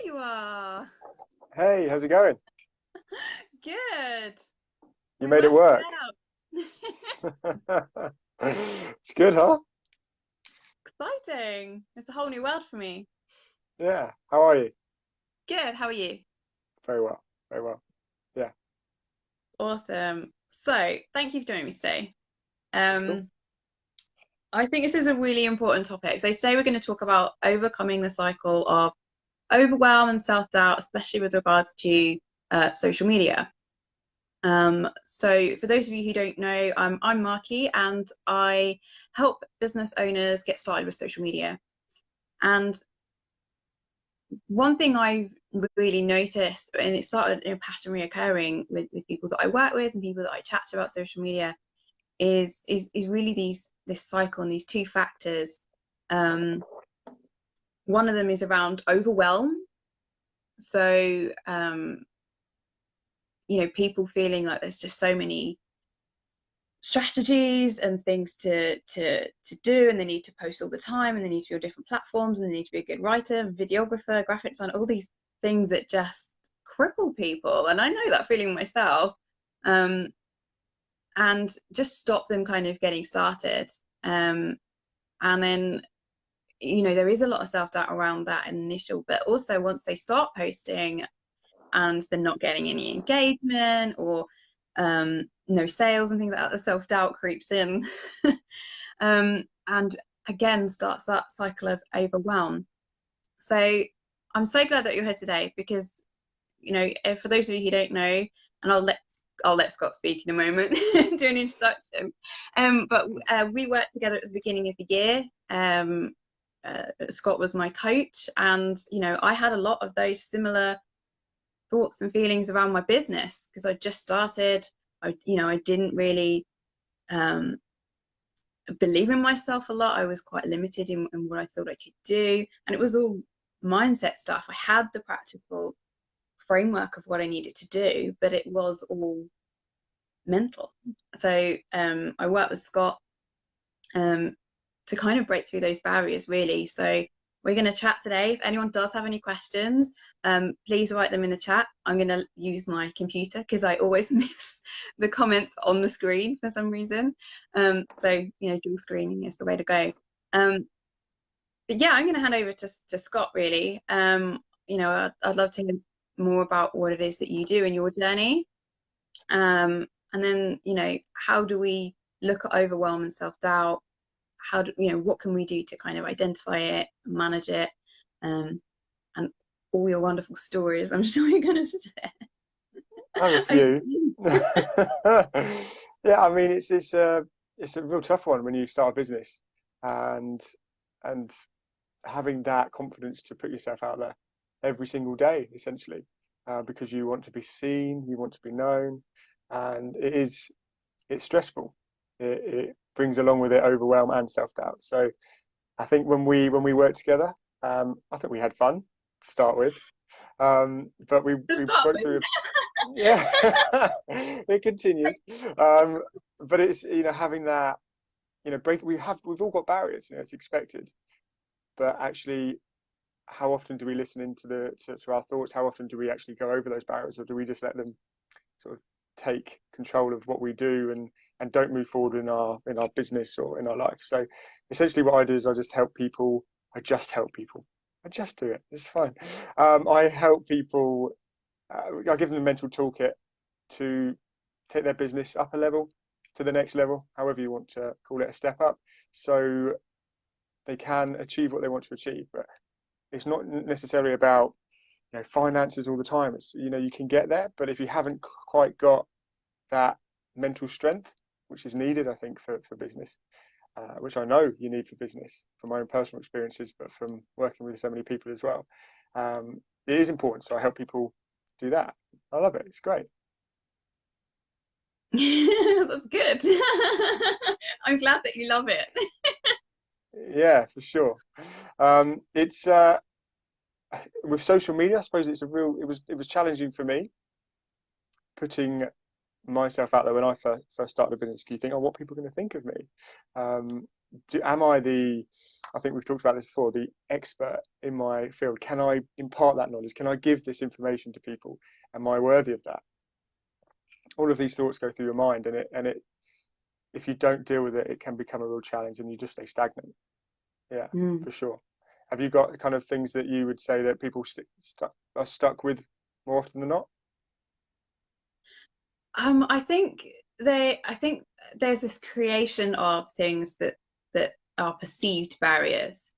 you are. Hey, how's it going? Good. You We made it worked work. it out. It's good, huh? Exciting. It's a whole new world for me. Yeah. How are you? Good. How are you? Very well. Very well. Yeah, Awesome. So, thank you for joining me today. it's cool. Um, I think this is a really important topic. So, today we're going to talk about overcoming the cycle of overwhelm and self-doubt, especially with regards to social media. So for those of you who don't know, I'm Marky and I help business owners get started with social media. And one thing I've really noticed, and it started in a pattern reoccurring with people that I work with and people that I chat to about social media, is really this cycle and these two factors. Um, One of them is around overwhelm. So people feeling like there's just so many strategies and things to do, and they need to post all the time, and they need to be on different platforms, and they need to be a good writer, videographer, graphic designer, all these things that just cripple people. And I know that feeling myself, um, and just stop them kind of getting started. And then there is a lot of self-doubt around that initial, but also once they start posting and they're not getting any engagement or no sales and things like that, the self-doubt creeps in. And again starts that cycle of overwhelm. So I'm so glad that you're here today because, for those of you who don't know, and I'll let Scott speak in a moment, do an introduction. But we worked together at the beginning of the year. Scott was my coach, and I had a lot of those similar thoughts and feelings around my business because I just started. I didn't really um, believe in myself a lot. I was quite limited in what I thought I could do, and it was all mindset stuff. I had the practical framework of what I needed to do, but it was all mental. So I worked with Scott um, to kind of break through those barriers, really. So we're going to chat today. If anyone does have any questions, please write them in the chat. I'm going to use my computer because I always miss the comments on the screen for some reason. So dual screening is the way to go. But yeah, I'm going to hand over to Scott, really. I'd love to hear more about what it is that you do in your journey. And then, how do we look at overwhelm and self-doubt? What can we do to kind of identify it, manage it, and all your wonderful stories I'm sure you're going to share. I have a few. Yeah, I mean it's a real tough one when you start a business and and having that confidence to put yourself out there every single day, essentially, because you want to be seen, you want to be known, and it's stressful. It brings along with it overwhelm and self-doubt. So I think when we worked together, I think we had fun to start with, but we broke through. Yeah, it continued, um, but it's having that break. We've all got barriers. It's expected, but actually, how often do we listen into to our thoughts? How often do we actually go over those barriers, or do we just let them sort of take control of what we do and don't move forward in our business or in our life? So essentially what I do is I just help people. I just do it. It's fine. I help people. I give them the mental toolkit to take their business up a level to the next level, however you want to call it, a step up, so they can achieve what they want to achieve. But it's not necessarily about finances all the time. It's you can get there, but if you haven't quite got that mental strength, which is needed, I think, for business, which I know you need for business, from my own personal experiences, but from working with so many people as well. It is important. So I help people do that. I love it. It's great. That's good. I'm glad that you love it. Yeah, for sure. It's with social media, I suppose it was challenging for me putting myself out there when I first started a business. You think, oh, what people are going to think of me? am I the, I think we've talked about this before, the expert in my field? Can I impart that knowledge? Can I give this information to people? Am I worthy of that? All of these thoughts go through your mind, and if you don't deal with it, it can become a real challenge, and you just stay stagnant. Yeah, Mm. for sure. Have you got kind of things that you would say that people are stuck with more often than not? I think I think there's this creation of things that are perceived barriers.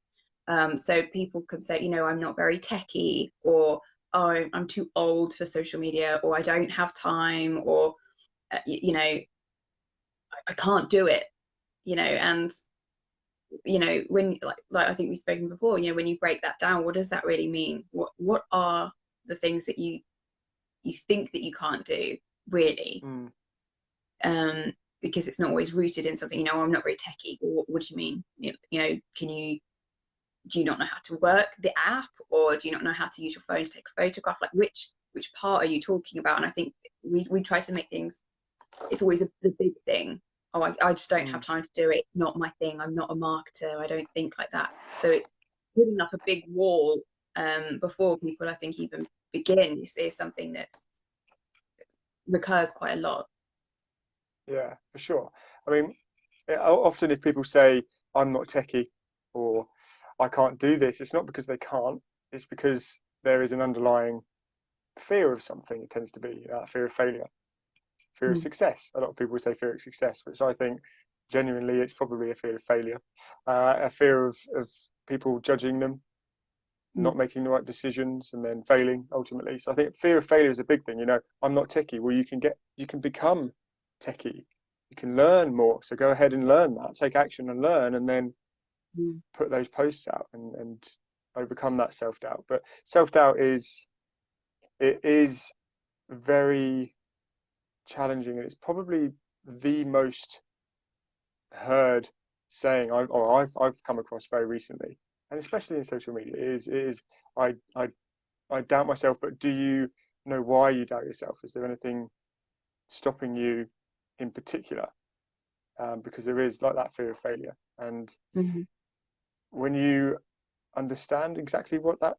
So people could say, I'm not very techy, or oh, I'm too old for social media, or I don't have time, or I can't do it, and when like I think we've spoken before, when you break that down, what does that really mean? What are the things that you think that you can't do really? Mm. Because it's not always rooted in something. I'm not very techy. What do you mean? Can you do you not know how to work the app, or do you not know how to use your phone to take a photograph? Like which part are you talking about? And I think we try to make things, it's always the big thing. Oh, I just don't have Mm. time to do it. Not my thing. I'm not a marketer. I don't think like that. So it's putting up a big wall before people, I think, even begin. Is something that's recurs quite a lot. Yeah, for sure. I mean, often if people say I'm not techie or I can't do this, it's not because they can't. It's because there is an underlying fear of something. It tends to be fear of failure, fear of Mm. success. A lot of people say fear of success, which I think genuinely it's probably a fear of failure, a fear of people judging them, Mm. not making the right decisions, and then failing ultimately. So I think fear of failure is a big thing. I'm not techie. Well, you can become techie. You can learn more. So go ahead and learn that. Take action and learn, and then Mm. put those posts out and overcome that self doubt. But self doubt is very challenging, and it's probably the most heard saying I've come across very recently, and especially in social media, is I I I doubt myself. But do you know why you doubt yourself? Is there anything stopping you in particular? Because there is like that fear of failure, and Mm. when you understand exactly what that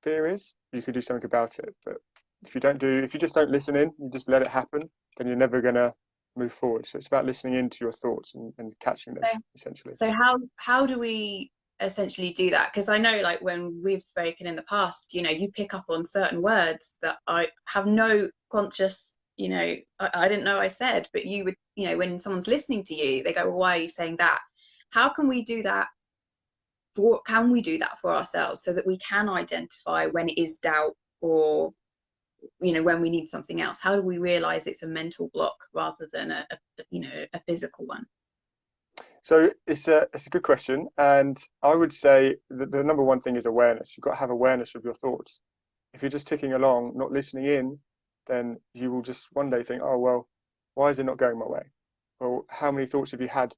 fear is, you can do something about it. But if you just don't listen in, you just let it happen, then you're never gonna move forward. So it's about listening into your thoughts and catching them So, essentially. so how do we essentially do that? Because I know, like, when we've spoken in the past, you pick up on certain words that I have no conscious, I didn't know I said, but you would, when someone's listening to you, they go, well, why are you saying that? How can we do that for ourselves, so that we can identify when it is doubt, or when we need something else? How do we realize it's a mental block rather than a physical one? So it's a good question, and I would say that the number one thing is awareness. You've got to have awareness of your thoughts. If you're just ticking along, not listening in, then you will just one day think, oh well, why is it not going my way? Well, how many thoughts have you had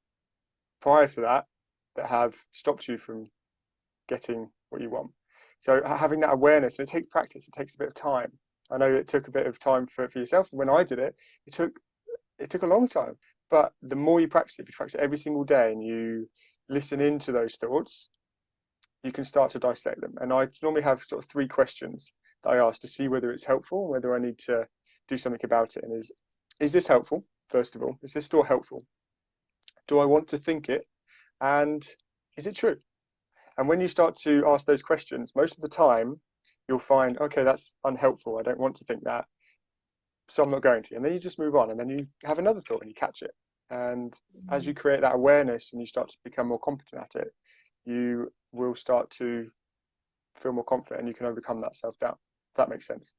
prior to that that have stopped you from getting what you want? So having that awareness, and it takes practice. It takes a bit of time. I know it took a bit of time for yourself. When I did it, it took a long time. But the more you practice it, if you practice it every single day and you listen into those thoughts, you can start to dissect them. And I normally have sort of three questions that I ask to see whether it's helpful and whether I need to do something about it. And is this helpful? First of all, is this thought helpful? Do I want to think it? And is it true? And when you start to ask those questions, most of the time you'll find, okay, that's unhelpful. I don't want to think that, so I'm not going to. And then you just move on, and then you have another thought and you catch it. And as you create that awareness and you start to become more competent at it, you will start to feel more confident and you can overcome that self doubt. If that makes sense.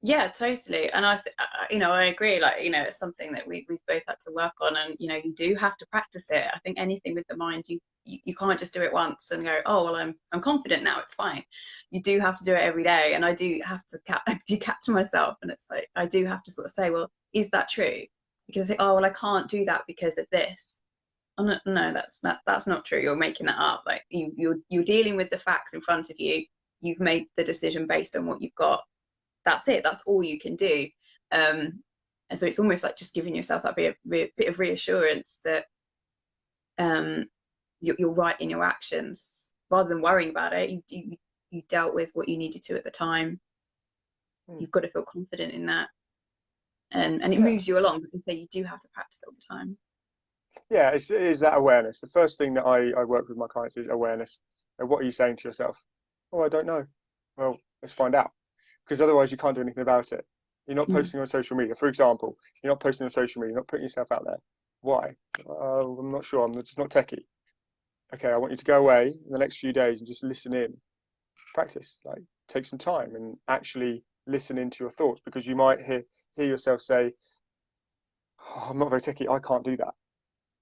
Yeah, totally. And I agree. Like, it's something that we've both had to work on, and you do have to practice it. I think anything with the mind, you can't just do it once and go, oh well, I'm confident now, it's fine. You do have to do it every day, and I do have to do catch myself, and it's like I do have to sort of say, well, is that true? Because I think, oh well, I can't do that because of this. Oh, no, no, that's not true. You're making that up. Like, you're dealing with the facts in front of you. You've made the decision based on what you've got. That's it. That's all you can do. And so it's almost like just giving yourself that bit of reassurance that you're right in your actions rather than worrying about it. You dealt with what you needed to at the time. You've got to feel confident in that, and it Yeah. moves you along. But you do have to practice all the time. Yeah, it is that awareness. The first thing that I work with my clients is awareness. And what are you saying to yourself? Oh, I don't know. Well, let's find out. Because otherwise you can't do anything about it. You're not Mm. posting on social media. For example, you're not posting on social media, you're not putting yourself out there. Why? I'm not sure. I'm just not techie. Okay, I want you to go away in the next few days and just listen in. Practice. Like take some time and actually listen into your thoughts, because you might hear yourself say, oh, I'm not very techie, I can't do that.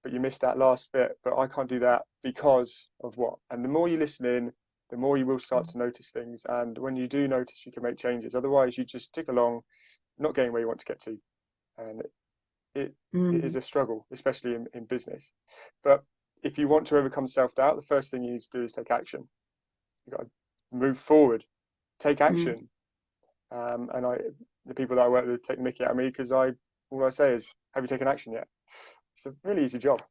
But you missed that last bit. But I can't do that because of what? And the more you listen in, the more you will start to notice things. And when you do notice, you can make changes. Otherwise, you just tick along, not getting where you want to get to. And it, it is Mm. a struggle, especially in business. But if you want to overcome self-doubt, the first thing you need to do is take action. You've got to move forward, take Mm. action. And the people that I work with take the mickey out of me because all I say is, have you taken action yet? It's a really easy job.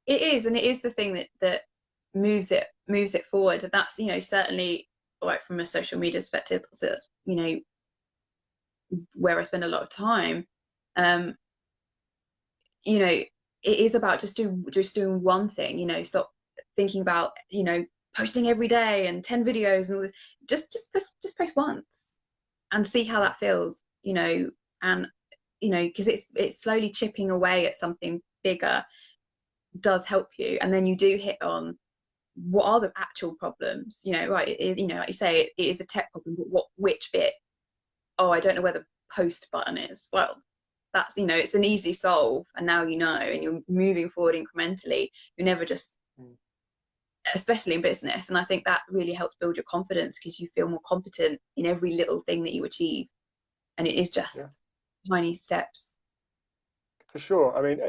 It is, and it is the thing that moves it forward. And that's, certainly like from a social media perspective, so that's, where I spend a lot of time. Um, it is about just doing one thing, stop thinking about, posting every day and 10 videos and all this. Just post once and see how that feels, and because it's slowly chipping away at something bigger does help you, and then you do hit on what are the actual problems, right? It is, like you say, it is a tech problem, but which bit? Oh, I don't know where the post button is. Well, that's, it's an easy solve, and now and you're moving forward incrementally. You're never just, especially in business, and I think that really helps build your confidence because you feel more competent in every little thing that you achieve, and it is Yeah, just tiny steps. for sure. I mean,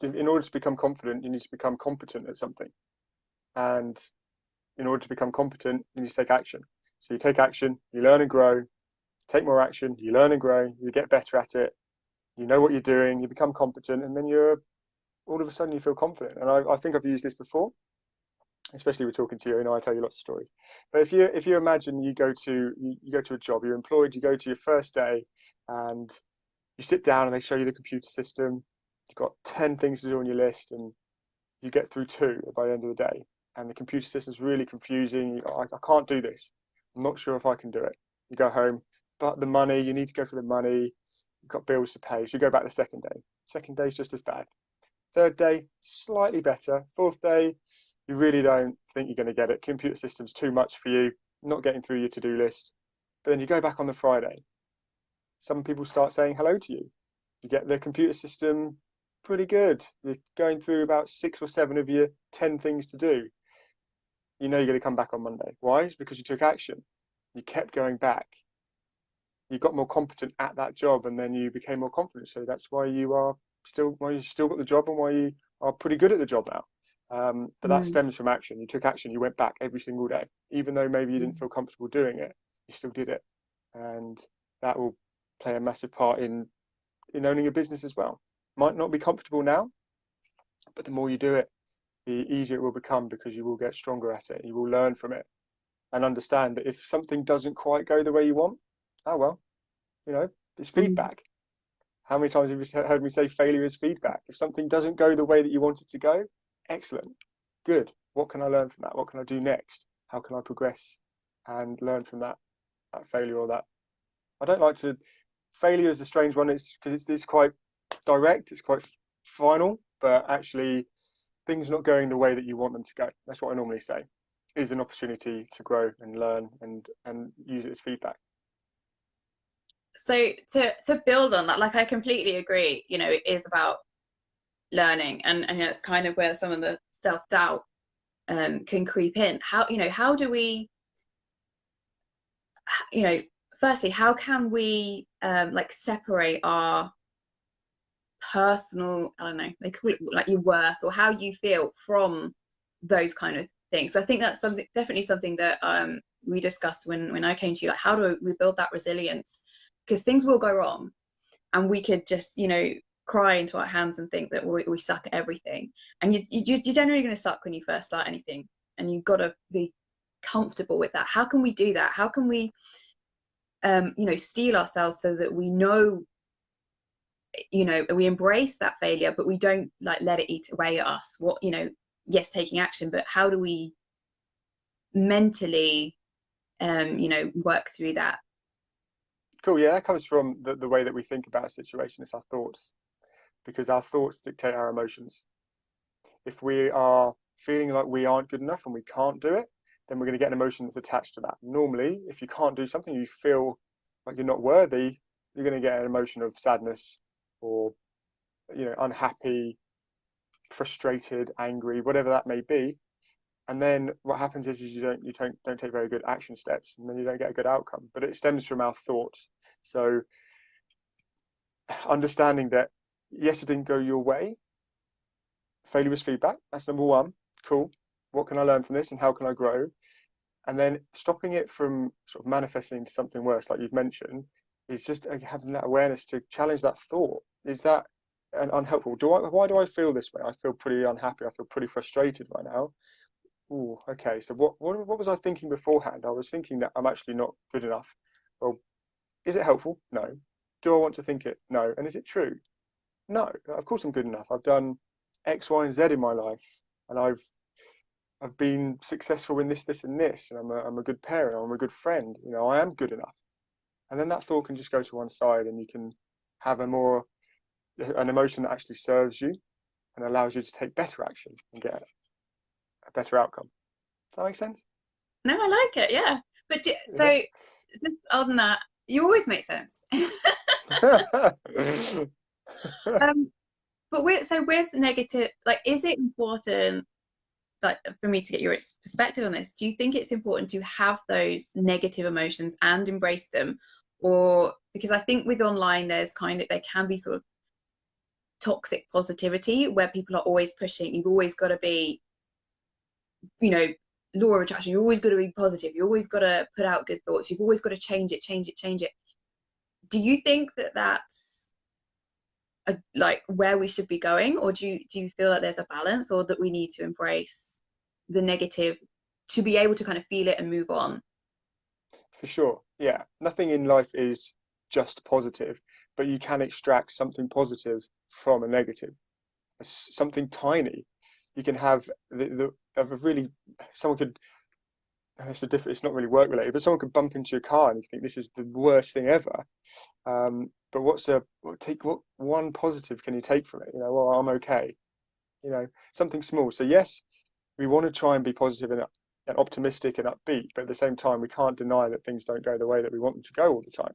in order to become confident, you need to become competent at something. And in order to become competent, you need to take action. So you take action, you learn and grow, take more action, you learn and grow, you get better at it, you know what you're doing, you become competent, and then you're all of a sudden you feel confident. And I think I've used this before, especially with talking to you, and I tell you lots of stories. But if you imagine you go to a job, you're employed, you go to your first day, and you sit down and they show you the computer system. You've got 10 things to do on your list, and you get through two by the end of the day. And the computer system's really confusing. I can't do this. I'm not sure if I can do it. You go home, but the money, you need to go for the money. You've got bills to pay. So you go back the second day. Second day's just as bad. Third day, slightly better. Fourth day, you really don't think you're going to get it. Computer system's too much for you, not getting through your to-do list. But then you go back on the Friday. Some people start saying hello to you. You get the computer system pretty good. You're going through about 6 or 7 of your 10 things to do. You know you're going to come back on Monday. Why? It's because you took action. You kept going back. You got more competent at that job, and then you became more confident. So that's why you still got the job, and why you are pretty good at the job now. But that Mm. stems from action. You took action. You went back every single day, even though maybe you didn't feel comfortable doing it. You still did it, and that will play a massive part in owning a business as well. Might not be comfortable now, but the more you do it, the easier it will become, because you will get stronger at it. You will learn from it and understand that if something doesn't quite go the way you want, oh well, it's Mm. feedback. How many times have you heard me say failure is feedback? If something doesn't go the way that you want it to go, excellent, good. What can I learn from that? What can I do next? How can I progress and learn from that failure or that? I don't like to. Failure is a strange one. It's because it's quite direct. It's quite final, but actually, things not going the way that you want them to go. That's what I normally say. Is an opportunity to grow and learn and use it as feedback. So to build on that, like I completely agree, it is about learning, and it's kind of where some of the self-doubt can creep in. How do we, you know firstly, how can we like separate our personal, I don't know, they call it like your worth or how you feel from those kind of things? So I think that's definitely something that we discussed when I came to you, like how do we build that resilience, because things will go wrong, and we could just cry into our hands and think that we suck at everything. And you're generally going to suck when you first start anything, and you've got to be comfortable with that. How can we do that? How can we steel ourselves so that we know, we embrace that failure, but we don't like let it eat away at us? What, yes, taking action, but how do we mentally work through that? Cool. Yeah, that comes from the way that we think about a situation. It's our thoughts, because our thoughts dictate our emotions. If we are feeling like we aren't good enough and we can't do it, then we're going to get an emotion that's attached to that. Normally, if you can't do something, you feel like you're not worthy, you're going to get an emotion of sadness, or unhappy, frustrated, angry, whatever that may be. And then what happens is you don't take very good action steps, and then you don't get a good outcome. But it stems from our thoughts. So understanding that, yes, it didn't go your way. Failure was feedback. That's number one. Cool. What can I learn from this, and how can I grow? And then stopping it from sort of manifesting into something worse, like you've mentioned, is just having that awareness to challenge that thought. Is that unhelpful? Why do I feel this way? I feel pretty unhappy. I feel pretty frustrated right now. Oh, okay. So what was I thinking beforehand? I was thinking that I'm actually not good enough. Well, is it helpful? No. Do I want to think it? No. And is it true? No. Of course I'm good enough. I've done X, Y, and Z in my life, and I've been successful in this, and this, and I'm a good parent. I'm a good friend. I am good enough. And then that thought can just go to one side, and you can have an emotion that actually serves you and allows you to take better action and get a better outcome. Does that make sense? No, I like it. Yeah. But Yeah. so just on that, you always make sense. But with negative, like, is it important, like, for me to get your perspective on this? Do you think it's important to have those negative emotions and embrace them? Or, because I think with online, there can be sort of toxic positivity where people are always pushing, you've always got to be, law of attraction, you've always got to be positive, you've always got to put out good thoughts, you've always got to change it. Do you think that that's like where we should be going, or do you feel like there's a balance, or that we need to embrace the negative to be able to kind of feel it and move on? For sure. Yeah. Nothing in life is just positive, but you can extract something positive from a negative. Something tiny. You can have of a really someone could it's not really work related, but someone could bump into your car and you think this is the worst thing ever. But what one positive can you take from it? Well, I'm okay. Something small. So yes, we want to try and be positive and optimistic and upbeat, but at the same time, we can't deny that things don't go the way that we want them to go all the time,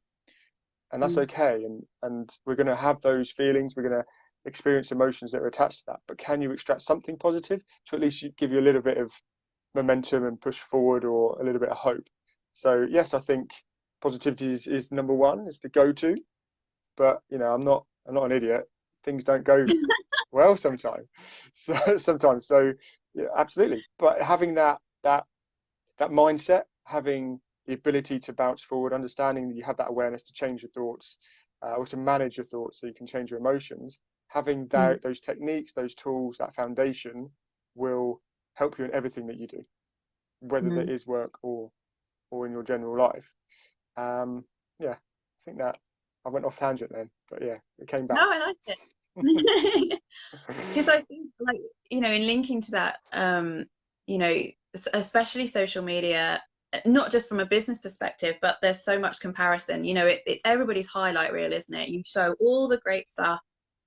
and that's Mm. okay. And we're going to have those feelings. We're going to experience emotions that are attached to that. But can you extract something positive to at least give you a little bit of momentum and push forward, or a little bit of hope? So yes, I think positivity is number one. It's the go-to. But I'm not an idiot. Things don't go well sometimes. So yeah, absolutely. But having that mindset, having the ability to bounce forward, understanding that you have that awareness to change your thoughts, or to manage your thoughts so you can change your emotions, having Mm. those techniques, those tools, that foundation will help you in everything that you do, whether that Mm. is work or in your general life. Yeah, I think that I went off tangent then, but yeah, it came No, back. I like it. Because I think, like, in linking to that, you know especially social media, not just from a business perspective, but there's so much comparison. It's everybody's highlight reel, isn't it? You show all the great stuff.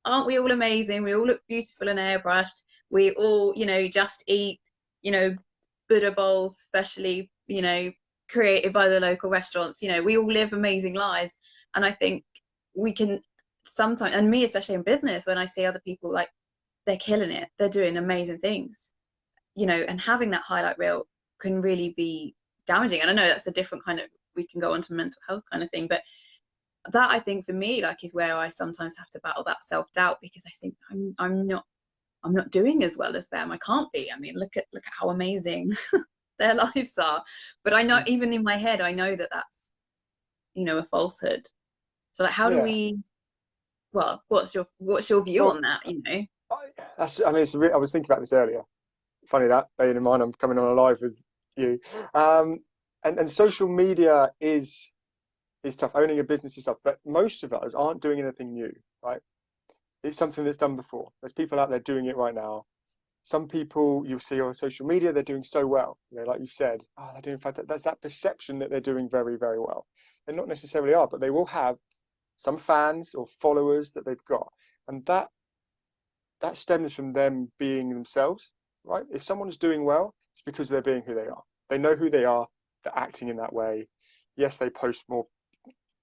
Aren't we all amazing? We all look beautiful and airbrushed. We all, just eat, you know Buddha bowls, especially, created by the local restaurants. We all live amazing lives. And I think we can sometimes, and me especially in business, when I see other people, like, they're killing it, they're doing amazing things, and having that highlight reel can really be damaging. And I know that's a different kind of, we can go on to mental health kind of thing, but that, I think, for me, like, is where I sometimes have to battle that self-doubt, because I think I'm not doing as well as them. I can't be. I mean, look at how amazing their lives are. But I know, Mm. even in my head, I know that that's, a falsehood. So, like, how do Yeah, we well, what's your view Well, on that, you know? I mean, I was thinking about this earlier. Funny that, bearing in mind I'm coming on a live with you. Um, and social media is tough. Owning a business is tough, but most of us aren't doing anything new, right? It's something that's done before. There's people out there doing it right now. Some people you'll see on social media, they're doing so well. You know, like you said, oh, they're doing fantastic. That's that perception that they're doing very, very well. They not necessarily are, but they will have some fans or followers that they've got, and that stems from them being themselves, right? If someone's doing well, it's because they're being who they are. They know who they are. They're acting in that way. Yes, they post more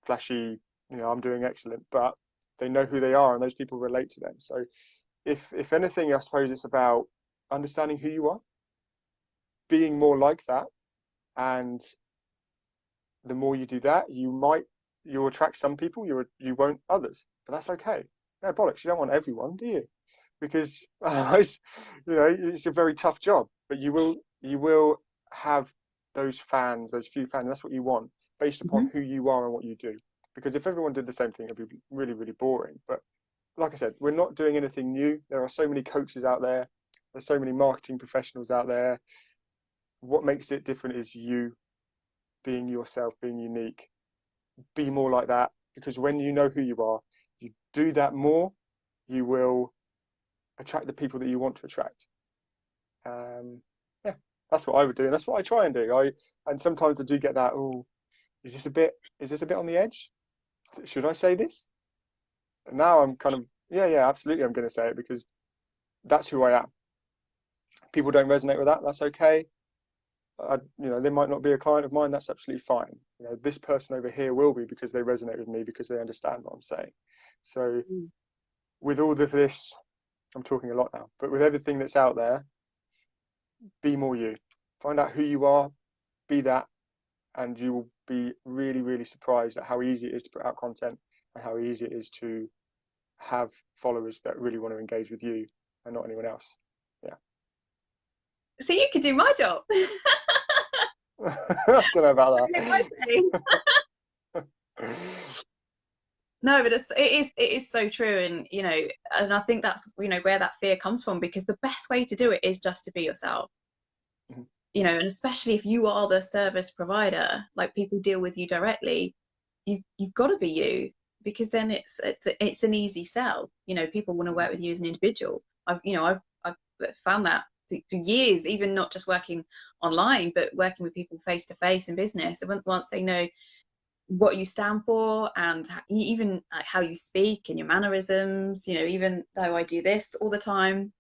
flashy, I'm doing excellent, but they know who they are, and those people relate to them. So, if anything, I suppose it's about understanding who you are, being more like that, and the more you do that, you'll attract some people, you won't others, but that's okay. No bollocks, you don't want everyone, do you? Because it's a very tough job, but you will have those fans, those few fans. That's what you want, based upon Hmm. who you are and what you do. Because if everyone did the same thing, it'd be really, really boring. But like I said, we're not doing anything new. There are so many coaches out there. There's so many marketing professionals out there. What makes it different is you being yourself, being unique. Be more like that. Because when you know who you are, you do that more, you will attract the people that you want to attract. Yeah, that's what I would do, and that's what I try and do. And sometimes I do get that. Oh, is this a bit on the edge? Should I say this? And now I'm kind of yeah, absolutely. I'm going to say it because that's who I am. People don't resonate with that. That's okay. They might not be a client of mine. That's absolutely fine. This person over here will be because they resonate with me because they understand what I'm saying. So with all of this, I'm talking a lot now, but with everything that's out there, be more you. Find out who you are, be that, and you will be really, really surprised at how easy it is to put out content and how easy it is to have followers that really want to engage with you and not anyone else. Yeah. So you could do my job. I don't know about that. No, but it is so true, and and I think that's where that fear comes from, because the best way to do it is just to be yourself. And especially if you are the service provider, like people deal with you directly, you've got to be you, because then it's an easy sell. People want to work with you as an individual. I've found that through years, even not just working online, but working with people face to face in business. And once they know what you stand for, and even how you speak and your mannerisms, even though I do this all the time,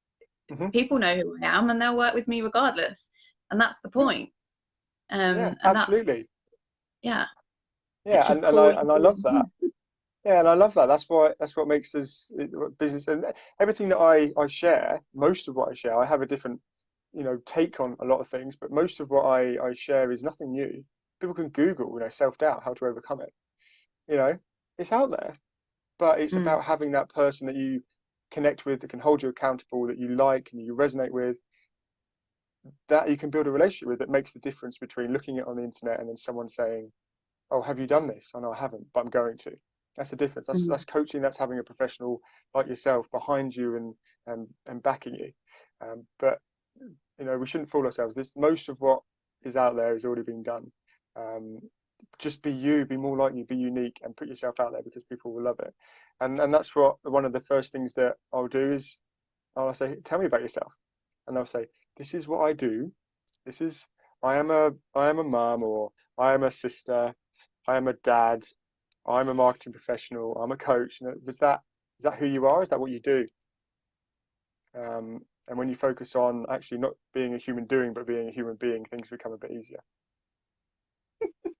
Hmm. people know who I am and they'll work with me regardless. And that's the Yeah, point. yeah, And that's, absolutely. yeah, Yeah, it's your and I core. and I love that. Yeah, and I love that. That's what makes us business and everything that I share. Most of what I share, I have a different, take on a lot of things, but most of what I share is nothing new. People can Google, self-doubt, how to overcome it. You know, it's out there, but it's Mm, about having that person that you connect with, that can hold you accountable, that you like and you resonate with, that you can build a relationship with, that makes the difference between looking at it on the internet and then someone saying, "Oh, have you done this?" "Oh no, I haven't, but I'm going to." That's the difference. That's mm, that's coaching. That's having a professional like yourself behind you and backing you. But we shouldn't fool ourselves. This most of what is out there has already been done. Um, just be you, be more like you, be unique, and put yourself out there because people will love it. And that's what one of the first things that I'll do is I'll say, "Tell me about yourself," and they'll say, "This is what I do. This is I am a mum, or I am a sister, I am a dad, I'm a marketing professional, I'm a coach." Is that who you are? Is that what you do? And when you focus on actually not being a human doing, but being a human being, things become a bit easier.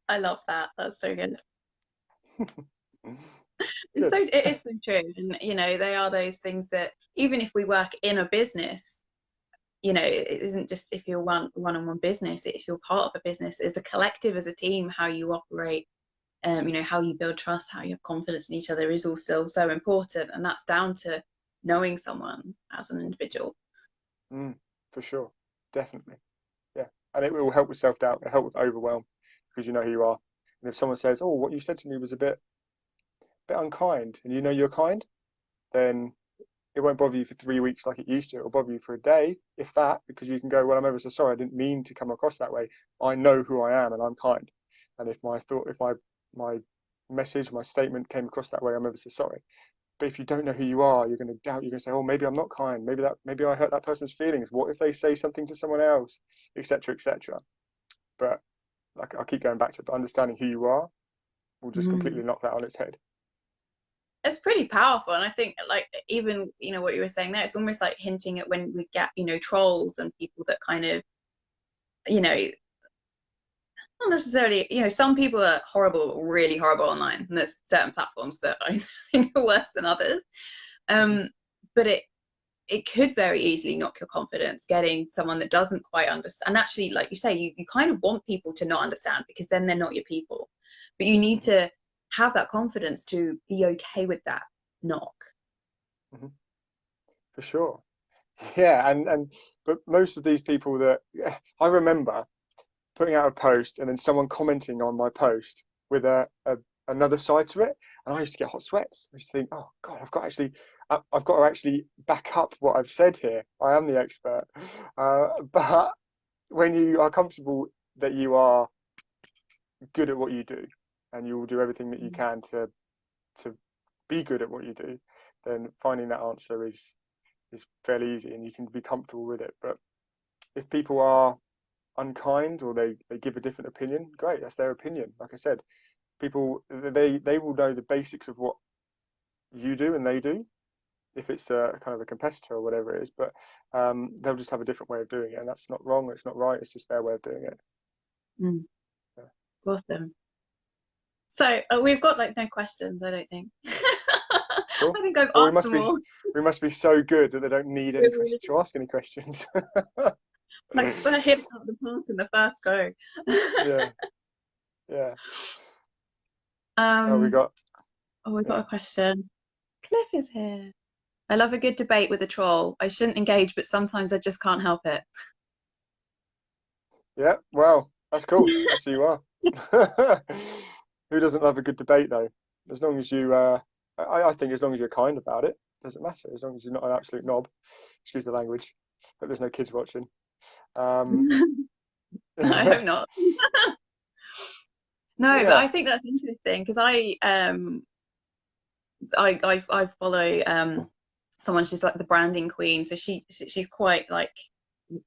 I love that. That's so good. Good. It is so true. And, they are those things that even if we work in a business, it isn't just if you're one-on-one business, if you're part of a business, as a collective, as a team, how you operate, how you build trust, how you have confidence in each other is also so important. And that's down to knowing someone as an individual. Mm, for sure. Definitely. Yeah. And it will help with self-doubt, it'll help with overwhelm because you know who you are. And if someone says, "Oh, what you said to me was a bit unkind," and you know you're kind, then it won't bother you for 3 weeks like it used to. It'll bother you for a day, if that, because you can go, well, I'm ever so sorry. I didn't mean to come across that way. I know who I am and I'm kind. And if my message, my statement came across that way, I'm ever so sorry. But if you don't know who you are, you're going to doubt. You're going to say, oh, maybe I'm not kind. Maybe I hurt that person's feelings. What if they say something to someone else, etc., etc. But like, I'll keep going back to it. But understanding who you are will just completely Mm. knock that on its head. It's pretty powerful, and I think like even what you were saying there, it's almost like hinting at when we get trolls and people that kind of you know not necessarily, some people are horrible, really horrible online, and there's certain platforms that I think are worse than others. Hmm. But it could very easily knock your confidence getting someone that doesn't quite understand. And actually, like you say, you kind of want people to not understand, because then they're not your people. But you need Hmm. to have that confidence to be okay with that knock. Hmm. For sure. Yeah, and but most of these people that I remember putting out a post and then someone commenting on my post with another side to it, and I used to get hot sweats. I used to think, oh God, I've got to actually back up what I've said here. I am the expert. But when you are comfortable that you are good at what you do, and you will do everything that you can to be good at what you do, then finding that answer is fairly easy, and you can be comfortable with it. But if people are unkind or they give a different opinion, great, that's their opinion. Like I said, people they will know the basics of what you do and they do, if it's a kind of a competitor or whatever it is, but they'll just have a different way of doing it, and that's not wrong, it's not right, it's just their way of doing it. Mm, Yeah. awesome. So we've got like no questions, I don't think. Cool. I think I've Well, asked them all. we must be so good that they don't need any questions to ask any questions. Like we're hitting out the park in the first go. Yeah, yeah. Oh, we um, got oh, we've got yeah. a question. Cliff is here. I love a good debate with a troll. I shouldn't engage, but sometimes I just can't help it. Yeah, well, that's cool. That's who you are. Who doesn't love a good debate, though? As long as you, I think, as long as you're kind about it, doesn't matter. As long as you're not an absolute knob. Excuse the language. But there's no kids watching. Um, I hope not. No, but yeah, I think that's interesting because I follow someone. She's like the branding queen, so she's quite like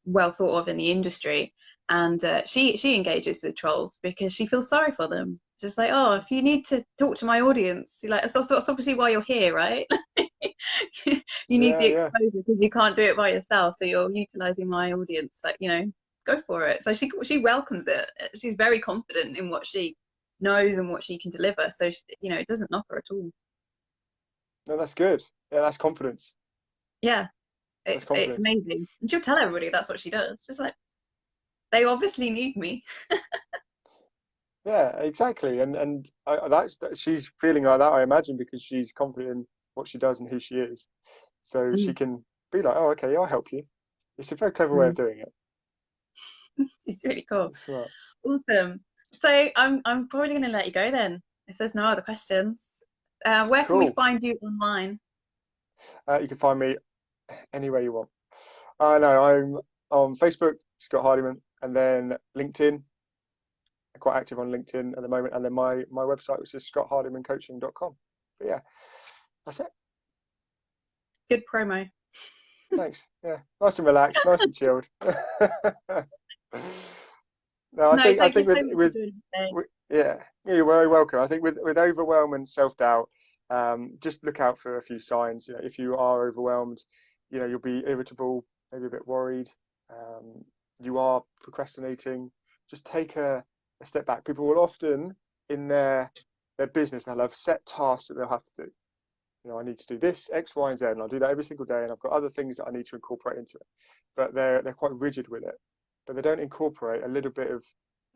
well thought of in the industry, and she engages with trolls because she feels sorry for them. Just like, oh, if you need to talk to my audience, you're like that's obviously why you're here, right? You need yeah, the yeah. exposure because you can't do it by yourself, so you're utilizing my audience. Like, go for it. So she welcomes it. She's very confident in what she knows and what she can deliver. So it doesn't knock her at all. No, that's good. Yeah, that's confidence. Yeah, That's it's confidence. amazing, and she'll tell everybody that's what she does. Just like they obviously need me. Yeah, exactly. And she's feeling like that, I imagine, because she's confident in what she does and who she is. So she Mm, can be like, oh, okay, I'll help you. It's a very clever way of mm. doing it. It's really cool. It's smart. Awesome. So I'm probably going to let you go then, if there's no other questions. Where can we Cool. find you online? You can find me anywhere you want. I know I'm on Facebook, Scott Hardiman, and then LinkedIn. I'm quite active on LinkedIn at the moment, and then my website, which is scotthardimancoaching.com. But yeah, that's it. Good promo. Thanks. Yeah, nice and relaxed, nice and chilled. No, No, I thank you think so much for doing it today. yeah, you're very welcome. I think with overwhelm and self doubt, just look out for a few signs. If you are overwhelmed, you'll be irritable, maybe a bit worried. Um, you are procrastinating. Just take a step back. People will often in their business they'll have set tasks that they'll have to do. I need to do this X, Y, and Z, and I'll do that every single day. And I've got other things that I need to incorporate into it. But they're quite rigid with it. But they don't incorporate a little bit of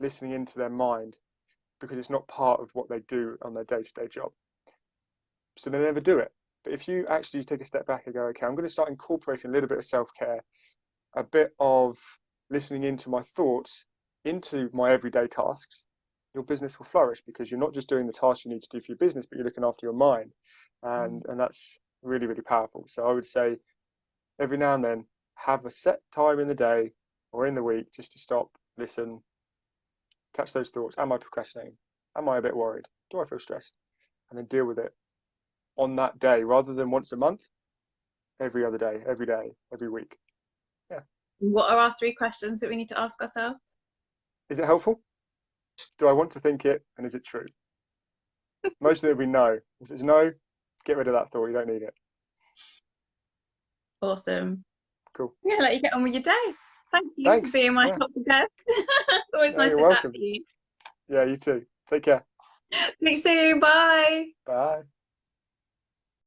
listening into their mind because it's not part of what they do on their day-to-day job. So they never do it. But if you actually take a step back and go, okay, I'm going to start incorporating a little bit of self-care, a bit of listening into my thoughts, into my everyday tasks, your business will flourish because you're not just doing the tasks you need to do for your business, but you're looking after your mind. And that's really, really powerful. So I would say every now and then have a set time in the day or in the week just to stop, listen, catch those thoughts. Am I procrastinating? Am I a bit worried? Do I feel stressed? And then deal with it on that day rather than once a month, every other day, every week. Yeah. What are our 3 questions that we need to ask ourselves? Is it helpful? Do I want to think it? And is it true? Most of it will be no. If it's no, get rid of that thought. You don't need it. Awesome. Cool. I'm gonna let you get on with your day. Thank you for Thanks. being my Yeah. helpful guest. Always No, nice you're to chat welcome. to you. Yeah, you too. Take care. Speak soon. Bye. Bye.